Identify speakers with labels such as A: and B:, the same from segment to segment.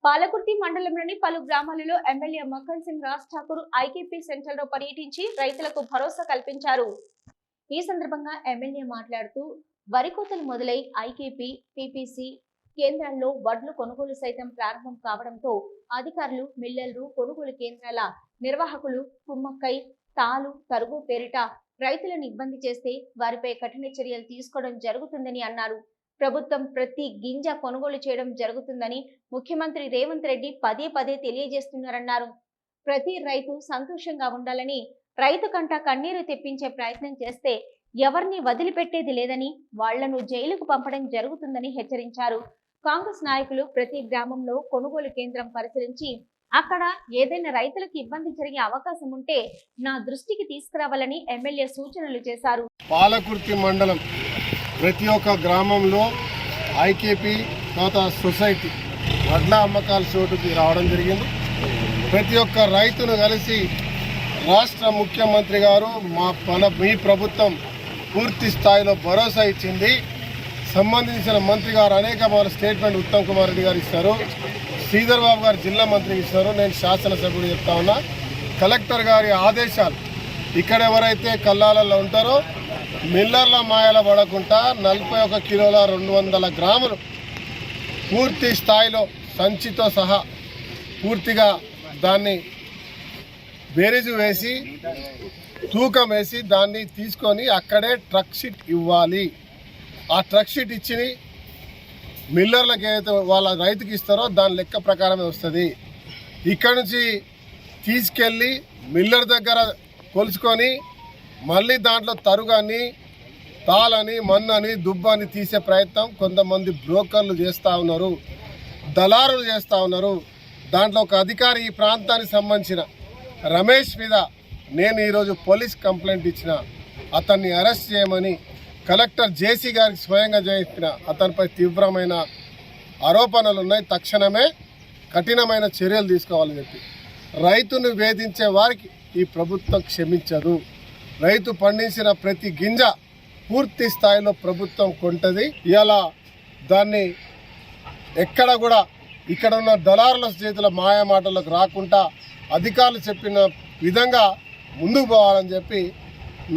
A: పాలకుర్తి మండలంలోని పలు గ్రామాలలో MLA Makkan Singh Raj Thakur IKP centre లో పర్యటించి రైతులకు భరోసా కల్పించారు. ఈ సందర్భంగా ఎమ్మెల్యే మాట్లాడుతూ వరి కోతలు మొదలై ఐకేపీ పీపీసీ కేంద్రాల్లో వడ్లు కొనుగోలు సైతం ప్రారంభం కావడంతో అధికారులు, మిల్లర్లు, కొనుగోలు కేంద్రాల నిర్వాహకులు కుమ్మక్కై తాలు, తరుగు పేరిట రైతులను ఇబ్బంది చేస్తే వారిపై కఠిన చర్యలు తీసుకోవడం జరుగుతుందని అన్నారు. ప్రభుత్వం ప్రతి గింజ కొనుగోలు చేయడం జరుగుతుందని ముఖ్యమంత్రి రేవంత్ రెడ్డి పదే పదే తెలియజేస్తున్నారన్నారు. ప్రతి రైతు సంతోషంగా ఉండాలని, రైతు కంట కన్నీరు తెప్పించే ప్రయత్నం చేస్తే ఎవరిని వదిలిపెట్టేది లేదని, వాళ్లను జైలుకు పంపడం జరుగుతుందని హెచ్చరించారు. కాంగ్రెస్ నాయకులు ప్రతి గ్రామంలో కొనుగోలు కేంద్రం పరిశీలించి అక్కడ ఏదైనా రైతులకు ఇబ్బంది జరిగే అవకాశం ఉంటే నా దృష్టికి తీసుకురావాలని ఎమ్మెల్యే సూచనలు చేశారు.
B: పాలకుర్తి మండలం ప్రతి ఒక్క గ్రామంలో ఐకేపీ సొసైటీ వడ్ల అమ్మకాల చోటుకి రావడం జరిగింది. ప్రతి ఒక్క రైతును కలిసి రాష్ట్ర ముఖ్యమంత్రి గారు మీ ప్రభుత్వం పూర్తి స్థాయిలో భరోసా ఇచ్చింది. సంబంధించిన మంత్రి గారు అనేక స్టేట్మెంట్ ఉత్తమ్ కుమార్ రెడ్డి గారు ఇస్తారు, శ్రీధర్ బాబు గారు జిల్లా మంత్రికి ఇస్తారు, నేను శాసనసభ్యుడు చెప్తా ఉన్నా. కలెక్టర్ గారి ఆదేశాలు ఇక్కడ ఎవరైతే కల్లాలలో ఉంటారో మిల్లర్ల మాయల పడకుండా 41 కిలోల 200 గ్రాములు పూర్తి స్థాయిలో సంచితో సహా పూర్తిగా దాన్ని బేరీజు వేసి తూకం వేసి దాన్ని తీసుకొని అక్కడే ట్రక్ షీట్ ఇవ్వాలి. ఆ ట్రక్ షీట్ ఇచ్చి మిల్లర్లకు ఏదైతే వాళ్ళ రైతుకి ఇస్తారో దాని లెక్క ప్రకారమే వస్తుంది. ఇక్కడ నుంచి తీసుకెళ్ళి మిల్లర్ దగ్గర కొలుచుకొని మళ్ళీ దాంట్లో తరుగని, తాళని, మన్నని, దుబ్బని తీసే ప్రయత్నం కొంతమంది బ్రోకర్లు చేస్తూ ఉన్నారు, దళారులు చేస్తూ ఉన్నారు. దాంట్లో ఒక అధికారి ఈ ప్రాంతానికి సంబంధించిన రమేష్ మీద నేను ఈరోజు పోలీస్ కంప్లైంట్ ఇచ్చిన, అతన్ని అరెస్ట్ చేయమని కలెక్టర్ జేసీ గారికి స్వయంగా చెప్పిన. అతనిపై తీవ్రమైన ఆరోపణలు ఉన్నాయి, తక్షణమే కఠినమైన చర్యలు తీసుకోవాలని చెప్పి. రైతును వేధించే వారికి ఈ ప్రభుత్వం క్షమించదు. రైతు పండించిన ప్రతి గింజ పూర్తి స్థాయిలో ప్రభుత్వం కొంటది. ఇలా దాన్ని ఎక్కడ కూడా ఇక్కడ ఉన్న దళారుల చేతుల మాయ మాటలకు రాకుండా అధికారులు చెప్పిన విధంగా ముందుకు పోవాలని చెప్పి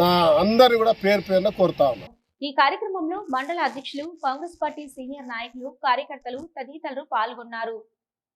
B: నా అందరిని కూడా పేరు పేరున కోరుతా ఉన్నాను.
A: ఈ కార్యక్రమంలో మండల అధ్యక్షులు, కాంగ్రెస్ పార్టీ సీనియర్ నాయకులు, కార్యకర్తలు తదితరులు పాల్గొన్నారు.